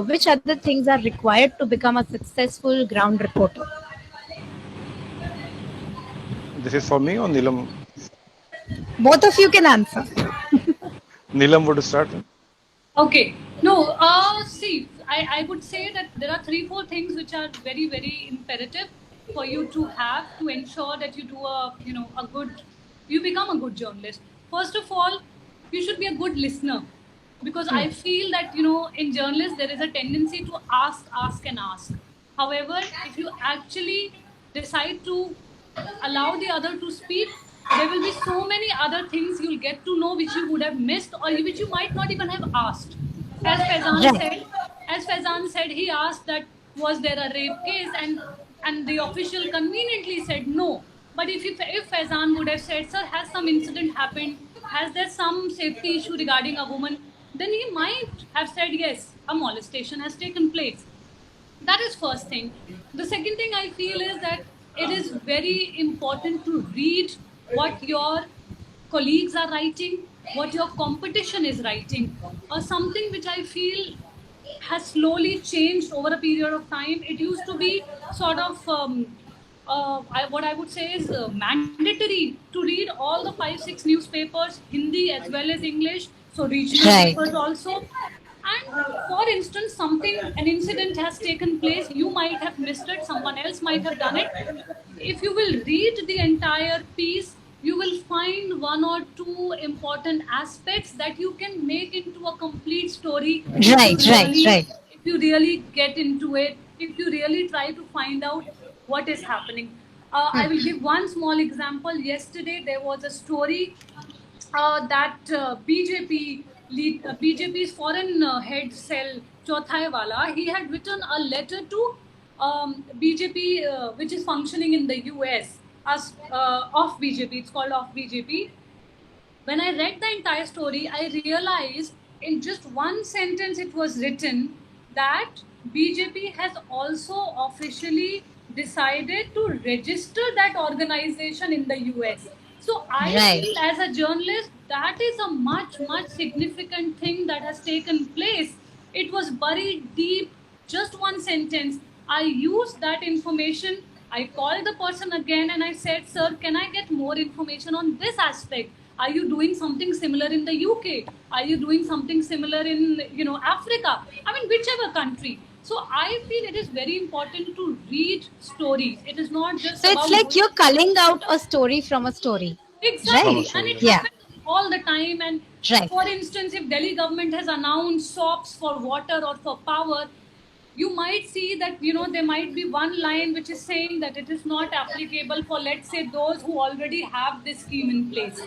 which other things are required to become a successful ground reporter? This is for me or Neelam? Both of you can answer. Neelam would start. Okay. No, see, I would say that there are three, four things which are very, very imperative for you to have to ensure that you do you become a good journalist. First of all, you should be a good listener, because I feel that, in journalists, there is a tendency to ask, ask, and ask. However, if you actually decide to allow the other to speak, there will be so many other things you'll get to know which you would have missed, or which you might not even have asked. As Faizan Right. said, he asked that was there a rape case, and the official conveniently said no. But if Faizan would have said, sir, has some incident happened? Has there some safety issue regarding a woman? Then he might have said yes, a molestation has taken place. That is first thing. The second thing I feel is that it is very important to read what your colleagues are writing, what your competition is writing, or something which I feel has slowly changed over a period of time. It used to be sort of what I would say is mandatory to read all the 5 6 newspapers, Hindi as well as English, so regional Right. papers also. And for instance, an incident has taken place, you might have missed it, someone else might have done it. If you will read the entire piece, you will find one or two important aspects that you can make into a complete story Right, right, right. if you really get into it, if you really try to find out what is happening. I will give one small example. Yesterday, there was a story that BJP's foreign head cell Chothaiwala, he had written a letter to BJP, which is functioning in the US as off BJP. It's called off BJP. When I read the entire story, I realized in just one sentence it was written that BJP has also officially decided to register that organization in the US. So I Right. feel as a journalist that is a much significant thing that has taken place. It was buried deep, just one sentence. I used that information. I called the person again and I said, "Sir, can I get more information on this aspect? Are you doing something similar in the UK? Are you doing something similar in Africa? I mean, whichever country." So I feel it is very important to read stories. It is not just So it's about like you're culling out a story from a story, From a exactly, right? and story. it Yeah, happens all the time. And right. for instance, if Delhi government has announced SOPs for water or for power, you might see that there might be one line which is saying that it is not applicable for, let's say, those who already have this scheme in place.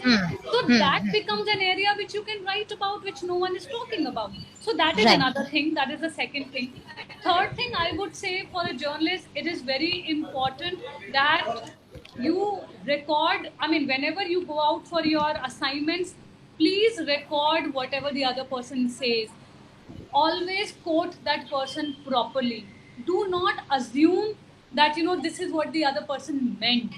So that becomes an area which you can write about, which no one is talking about. So that is Right. another thing. That is the second thing. Third thing, I would say, for a journalist, it is very important that you record. I mean, whenever you go out for your assignments, please record whatever the other person says. Always quote that person properly. Do not assume that this is what the other person meant,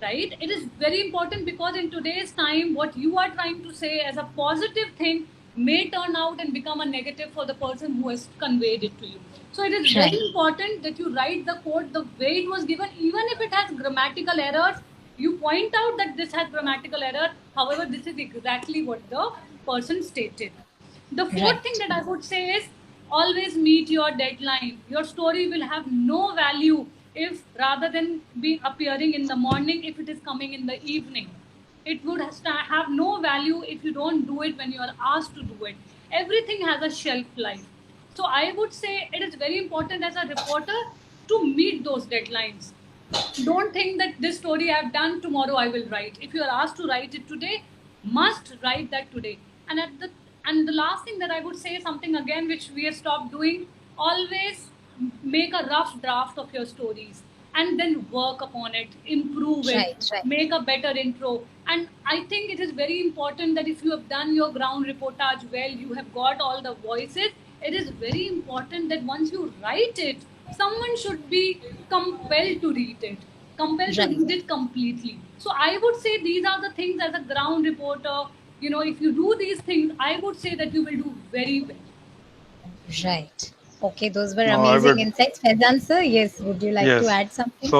right? It is very important because in today's time, what you are trying to say as a positive thing may turn out and become a negative for the person who has conveyed it to you. So it is very Right. important that you write the quote the way it was given, even if it has grammatical errors. You point out that this has grammatical error. However, this is exactly what the person stated. The fourth thing Right. that I would say is always meet your deadline. Your story will have no value if, rather than be appearing in the morning, if it is coming in the evening. It would have no value if you don't do it when you are asked to do it. Everything has a shelf life. So I would say it is very important as a reporter to meet those deadlines. Don't think that this story I've done, tomorrow I will write. If you are asked to write it today, must write that today. And the last thing that I would say, something again which we have stopped doing, always make a rough draft of your stories and then work upon it, improve it, Right. Right. make a better intro. And I think it is very important that if you have done your ground reportage well, you have got all the voices, it is very important that once you write it, someone should be compelled to read it, compelled to Right. read it completely. So I would say these are the things as a ground reporter. If you do these things, I would say that you will do very well. Right. Okay, those were No, I amazing would. insights. Faizan sir, yes, would you like to Yes. add something? So,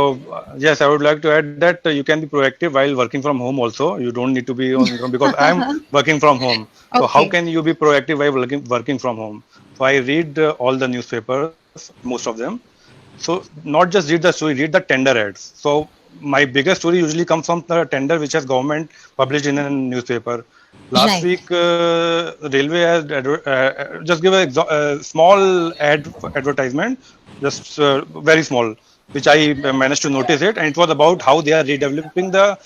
yes, I would like to add that you can be proactive while working from home also. You don't need to be on ground because I'm working from home. So, how Okay. can you be proactive while working from home? So, I read all the newspapers, most of them. So, not just read the story, read the tender ads. So, my biggest story usually comes from the tender which has government published in a newspaper. Last Right. week, railway has just give a small advertisement, just very small, which I managed to notice it, and it was about how they are redeveloping the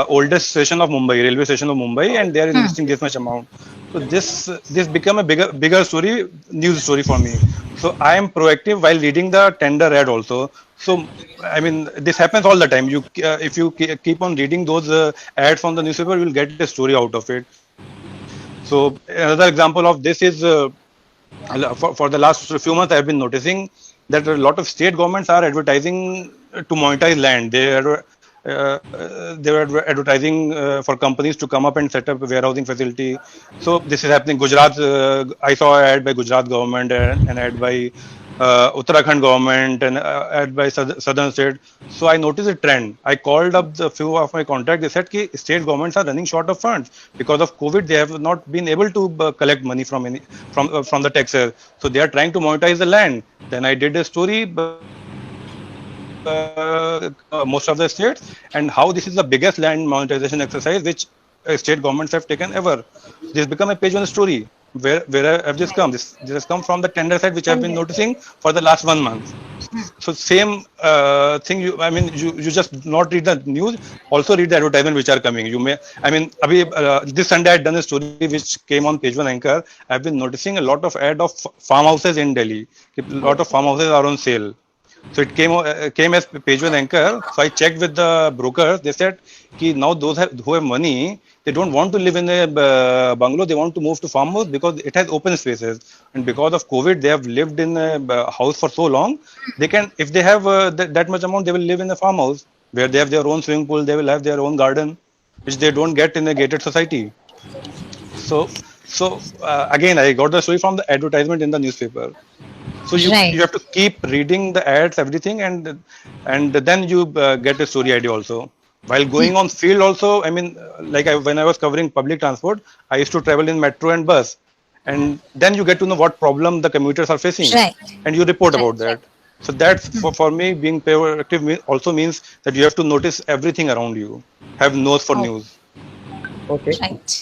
oldest station of Mumbai, railway station of Mumbai, and they are investing this much amount. So this become a bigger story, news story for me. So I am proactive while reading the tender ad also. So I mean, this happens all the time. You if you keep on reading those ads on the newspaper, you will get a story out of it. So another example of this is for the last few months, I have been noticing that a lot of state governments are advertising to monetize land. They were advertising for companies to come up and set up a warehousing facility. So this is happening. Gujarat, I saw an ad by Gujarat government and an ad by Uttarakhand government and ad by southern state. So I noticed a trend. I called up the few of my contacts. They said that state governments are running short of funds because of COVID. They have not been able to collect money from the taxes. So they are trying to monetize the land. Then I did a story most of the states and how this is the biggest land monetization exercise which state governments have taken ever. This become a page one story. where have this come? This has come from the tender side, which I've been Tender. noticing for the last 1 month. So same thing. You just not read the news. Also read the advertisement which are coming. You may. This Sunday I had done a story which came on page one anchor. I've been noticing a lot of ad of farmhouses in Delhi. A lot of farmhouses are on sale. So it came as page one anchor. So I checked with the brokers. They said कि now who have money, they don't want to live in a bungalow. They want to move to farmhouse because it has open spaces. And because of COVID, they have lived in a house for so long. They can, if they have that much amount, they will live in a farmhouse where they have their own swimming pool. They will have their own garden, which they don't get in a gated society. So again, I got the story from the advertisement in the newspaper. So you Right. have to keep reading the ads, everything, and then you get a story idea also. While going on field also, when I was covering public transport, I used to travel in metro and bus, and then you get to know what problem the commuters are facing, Right. and you report Right. about that. So that's for me, being proactive also means that you have to notice everything around you, have nose for Oh, news. Okay. right.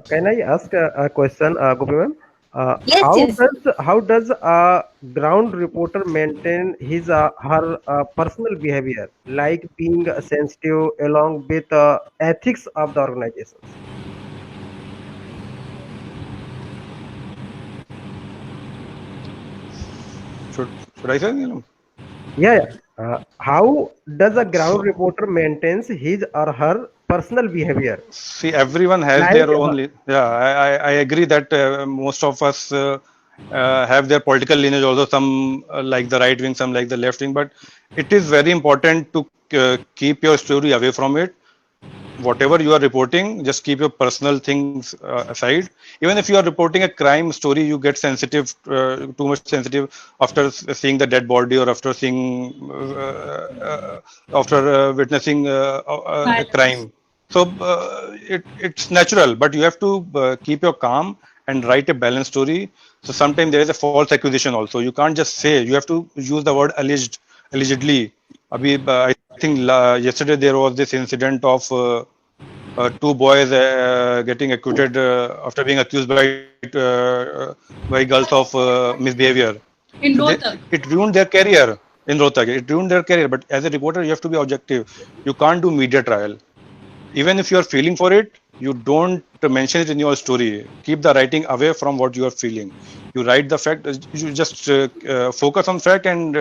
Can I ask a question, Gopi ma'am? Yes, yes. How does a ground reporter maintain his her personal behavior, like being sensitive along with ethics of the organizations? Should I say? Yeah, yeah. How does a ground So reporter maintains his or her personal behavior? see, everyone has Like, their own. Yeah, I agree that most of us have their political lineage. Also, some like the right wing, some like the left wing. But it is very important to keep your story away from it. Whatever you are reporting, just keep your personal things aside. Even if you are reporting a crime story, you get sensitive, too much sensitive after seeing the dead body or after seeing, after witnessing a Violence. crime. So it's natural, but you have to keep your calm and write a balanced story. So sometimes there is a false accusation also. You can't just say. You have to use the word allegedly. I think yesterday there was this incident of two boys getting acquitted after being accused by girls of misbehavior. So In Rohtak. it ruined their career in Rohtak. It ruined their career. But as a reporter, you have to be objective. You can't do media trial. Even if you are feeling for it, you don't mention it in your story. Keep the writing away from what you are feeling. You write the fact. You just focus on fact, and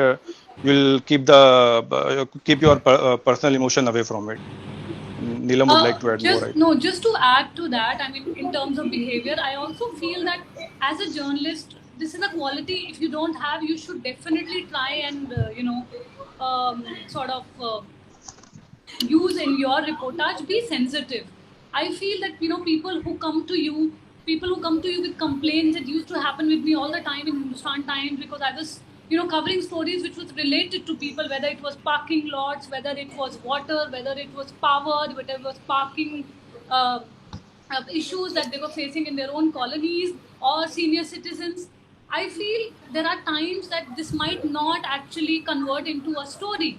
you'll keep your personal emotion away from it. Neelam would like to add more, I Just think. no, just to add to that, I mean, in terms of behavior, I also feel that as a journalist, this is a quality. If you don't have, you should definitely try and sort of use in your reportage. Be sensitive. I feel that people who come to you with complaints. It used to happen with me all the time in Hindustan Times because I was covering stories which was related to people, whether it was parking lots, whether it was water, whether it was power, whether it was parking. Uh, Issues that they were facing in their own colonies or senior citizens. I feel there are times that this might not actually convert into a story.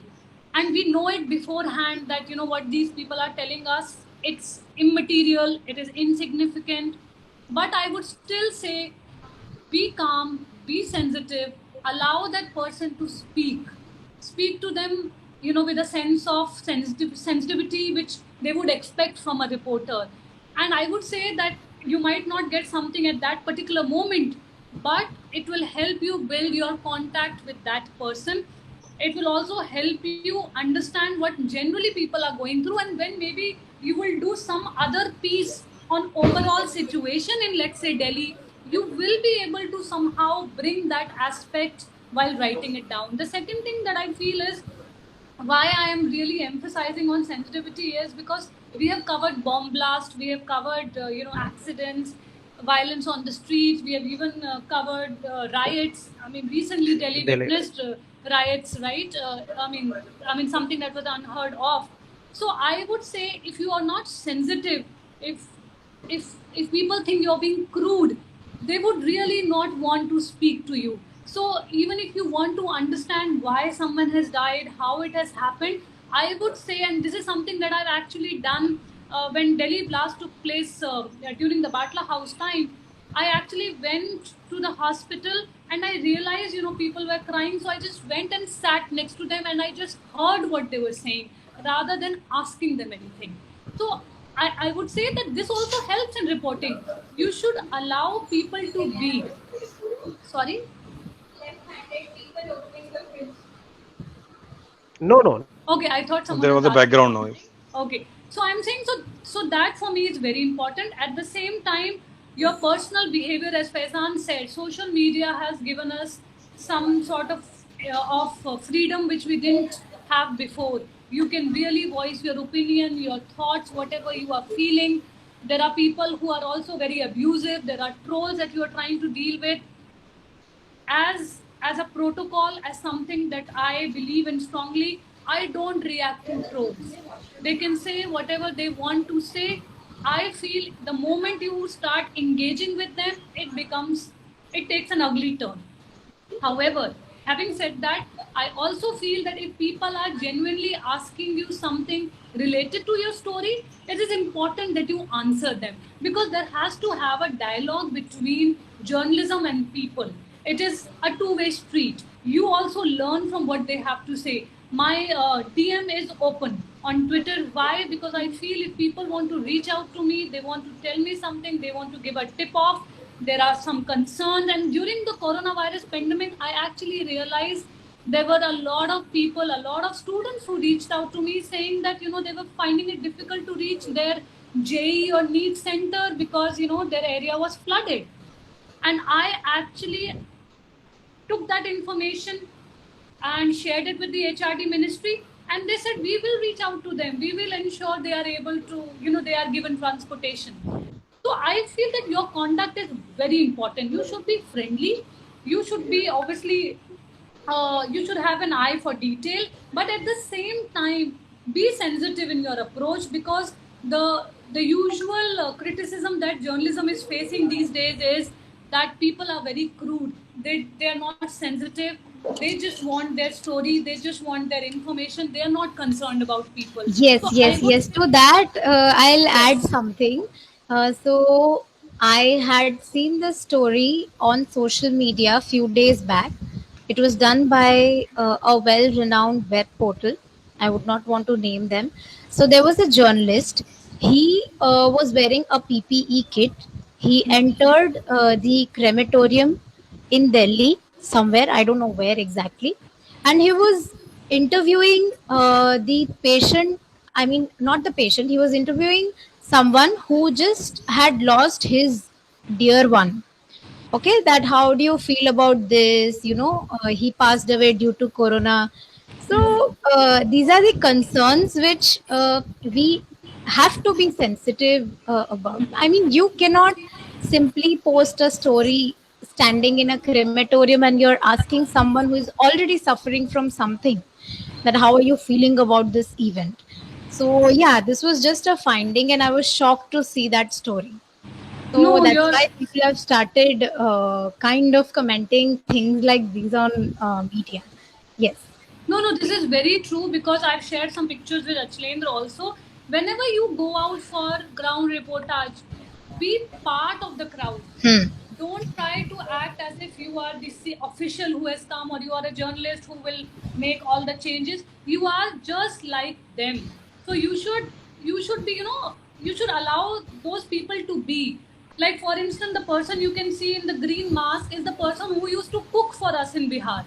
And we know it beforehand that what these people are telling us, it's immaterial, it is insignificant. But I would still say be calm, be sensitive, allow that person to speak to them with a sense of sensitivity which they would expect from a reporter. And I would say that you might not get something at that particular moment, but it will help you build your contact with that person. It will also help you understand what generally people are going through, and when maybe you will do some other piece on overall situation in, let's say, Delhi, you will be able to somehow bring that aspect while writing it down. The second thing that I feel is why I am really emphasizing on sensitivity is because we have covered bomb blast, we have covered accidents, violence on the streets, we have even covered riots. I mean, recently Delhi Delhi. witnessed riots, right? I mean something that was unheard of. So I would say if you are not sensitive, if if people think you're being crude, they would really not want to speak to you. So even if you want to understand why someone has died, how it has happened, I would say, and this is something that I've actually done when Delhi blast took place during the Batla House time. I actually went to the hospital and I realized, people were crying. So I just went and sat next to them and I just heard what they were saying rather than asking them anything. So I would say that this also helps in reporting. You should allow people to be. Sorry? No, no. Okay, I thought someone There was was a asking. background noise. Okay, so I'm saying so that for me is very important. At the same time, your personal behavior, as Faizan said, social media has given us some sort of freedom which we didn't have before. You can really voice your opinion, your thoughts, whatever you are feeling. There are people who are also very abusive. There are trolls that you are trying to deal with as a protocol, as something that I believe in strongly. I don't react to trolls. They can say whatever they want to say. I feel the moment you start engaging with them, it takes an ugly turn. However, having said that, I also feel that if people are genuinely asking you something related to your story, it is important that you answer them, because there has to have a dialogue between journalism and people. It is a two-way street. You also learn from what they have to say. My DM is open on Twitter. Why? Because I feel if people want to reach out to me, they want to tell me something, they want to give a tip off, there are some concerns. And during the coronavirus pandemic, I actually realized there were a lot of people, a lot of students who reached out to me saying that, they were finding it difficult to reach their JE or NEET center because, their area was flooded. And I actually took that information and shared it with the HRD ministry. And they said, we will reach out to them. We will ensure they are able to, they are given transportation. So I feel that your conduct is very important. You should be friendly. You should be obviously, you should have an eye for detail, but at the same time, be sensitive in your approach, because the usual criticism that journalism is facing these days is that people are very crude. They are not sensitive. They just want their story. They just want their information. They are not concerned about people. Yes, So I yes, would, yes. To that, I'll add yes. something. So I had seen the story on social media a few days back. It was done by a well-renowned web portal. I would not want to name them. So there was a journalist. He was wearing a PPE kit. He entered the crematorium in Delhi, somewhere, I don't know where exactly, and he was interviewing the patient. I mean, not the patient. He was interviewing someone who just had lost his dear one. Okay, that how do you feel about this? He passed away due to corona. So these are the concerns which we have to be sensitive about. I mean, you cannot simply post a story standing in a crematorium and you're asking someone who is already suffering from something that how are you feeling about this event. So yeah, this was just a finding and I was shocked to see that story. So No, that's you're why people have started kind of commenting things like these on media. Yes. No, no, this is very true, because I've shared some pictures with Achlendra also. Whenever you go out for ground reportage, be part of the crowd. Hmm. Don't try to act as if you are the official who has come, or you are a journalist who will make all the changes. You are just like them. So you should be, you should allow those people to be. Like, for instance, the person you can see in the green mask is the person who used to cook for us in Bihar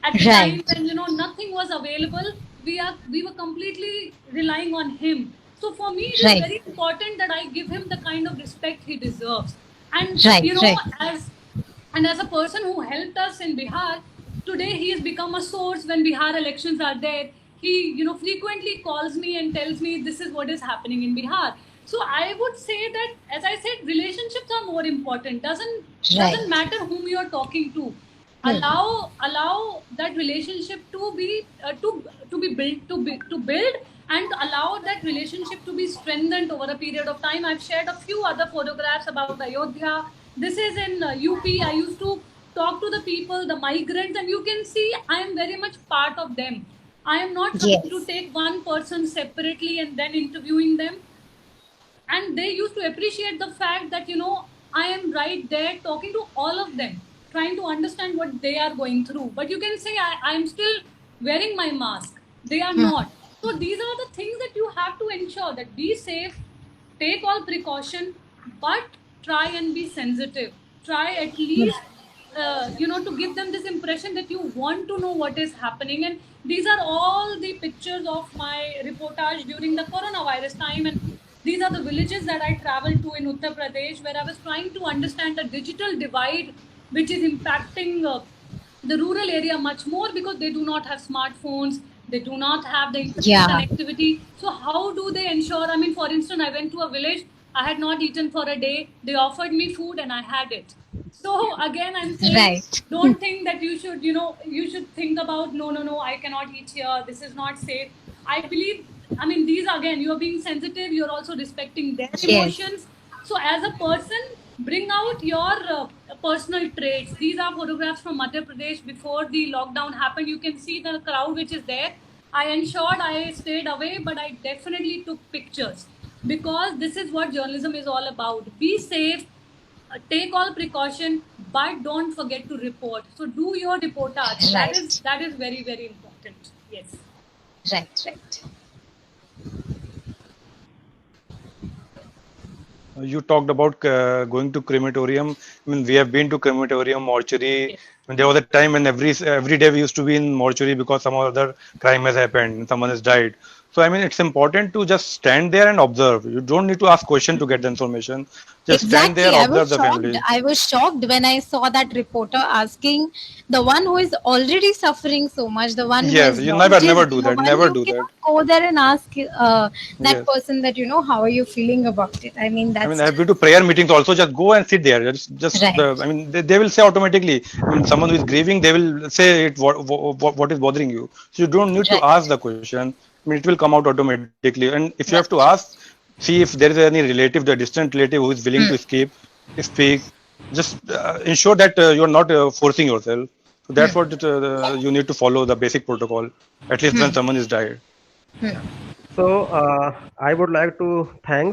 at the time Right. when, nothing was available. We were completely relying on him. So for me, it is Right. very important that I give him the kind of respect he deserves. And Right. Right. as a person who helped us in Bihar, today he has become a source. When Bihar elections are there, he, frequently calls me and tells me this is what is happening in Bihar. So I would say that, as I said, relationships are more important. Doesn't Right. matter whom you are talking to. Hmm. Allow that relationship to be built, to build, and allow that relationship to be strengthened over a period of time. I've shared a few other photographs about Ayodhya. This is in UP. I used to talk to the people, the migrants, and you can see I am very much part of them. I am not trying to Yes. take one person separately and then interviewing them. And they used to appreciate the fact that, I am right there talking to all of them, trying to understand what they are going through. But you can say, I am still wearing my mask. They are not. So these are the things that you have to ensure that be safe, take all precaution, but try and be sensitive. Try at least to give them this impression that you want to know what is happening. And these are all the pictures of my reportage during the coronavirus time. And these are the villages that I traveled to in Uttar Pradesh, where I was trying to understand the digital divide, which is impacting the rural area much more because they do not have smartphones, they do not have the internet Yeah. connectivity. So how do they ensure? I mean, for instance, I went to a village, I had not eaten for a day, they offered me food and I had it. So again, I'm saying, Right. don't think that you should, you should think about, no, I cannot eat here, this is not safe. I believe, I mean, these again, you're being sensitive, you're also respecting their Yes. emotions. So as a person, bring out your personal traits. These are photographs from Madhya Pradesh before the lockdown happened. You can see the crowd which is there. I ensured I stayed away, but I definitely took pictures because this is what journalism is all about. Be safe, take all precaution, but don't forget to report. So do your reportage. Right. That is very, very important. Yes. Right. You talked about going to crematorium. I mean, we have been to crematorium, mortuary. Yes. When there was a time when every day we used to be in mortuary because some other crime has happened, someone has died. So I mean, it's important to just stand there and observe. You don't need to ask question to get the information. Just stand Exactly. there, I observe was the shocked. family. I was shocked when I saw that reporter asking the one who is already suffering so much, the one who Yes, has you lost his never do dear that. one. Never You do that. cannot go there and ask that Yes. person that, how are you feeling about it. I mean, I mean, that's I've been to prayer meetings also. Just go and sit there. right. I mean, they will say automatically. I mean, someone who is grieving, they will say it. What is bothering you? So you don't need to Right. ask the question. I mean, it will come out automatically. And if you have to ask, Right. see if there is any relative, the distant relative who is willing to speak. Just ensure that you are not forcing yourself. So that's what you need to follow the basic protocol. At least when someone is died. So I would like to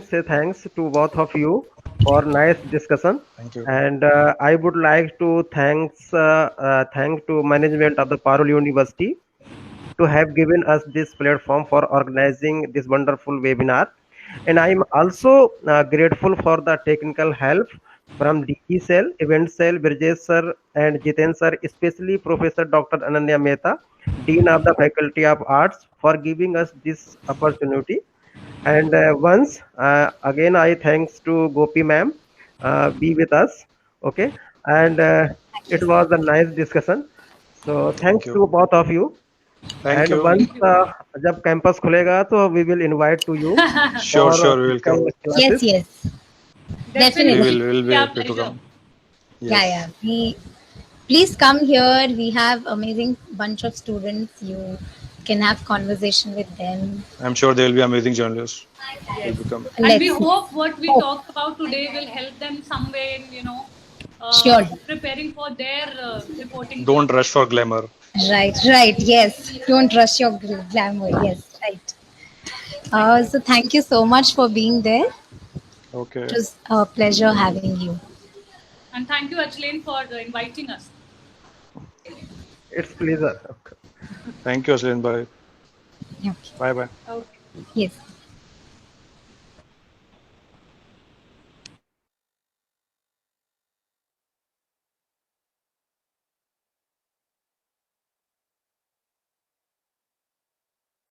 say thanks to both of you for nice discussion, Thank you. and I would like to thank to management of the Parul University to have given us this platform for organizing this wonderful webinar. And I am also grateful for the technical help from DE Cell, Event Cell, Virjesh sir, and Jiten sir, especially Professor Dr. Ananya Mehta, Dean of the Faculty of Arts, for giving us this opportunity. And once again, I thanks to Gopi ma'am, be with us. Okay, and Thank you it so was a nice discussion. So Thank thanks you. to both of you. Thank And you. once Thank you. जब campus खुलेगा तो we will invite to you Sure, for sure, we will physical come. Yes, classes. yes. Definitely. We will be Yeah, happy to pleasure. come. Yeah. Yes. Please come here. We have amazing bunch of students. You can have conversation with them. I'm sure they will be amazing journalists. Will Yes. become. And we Let's hope what we hope. talked about today will help them some way in, Surely. preparing for their reporting Don't job. rush for glamour. Right. Yes. Don't rush your glamour. Yes, right. Thank you. So thank you so much for being there. It Okay. was a pleasure having you. And thank you, Achleen, for inviting us. It's pleasure. Thank you, Aslin. Bye. Okay. Bye bye. Okay. Yes.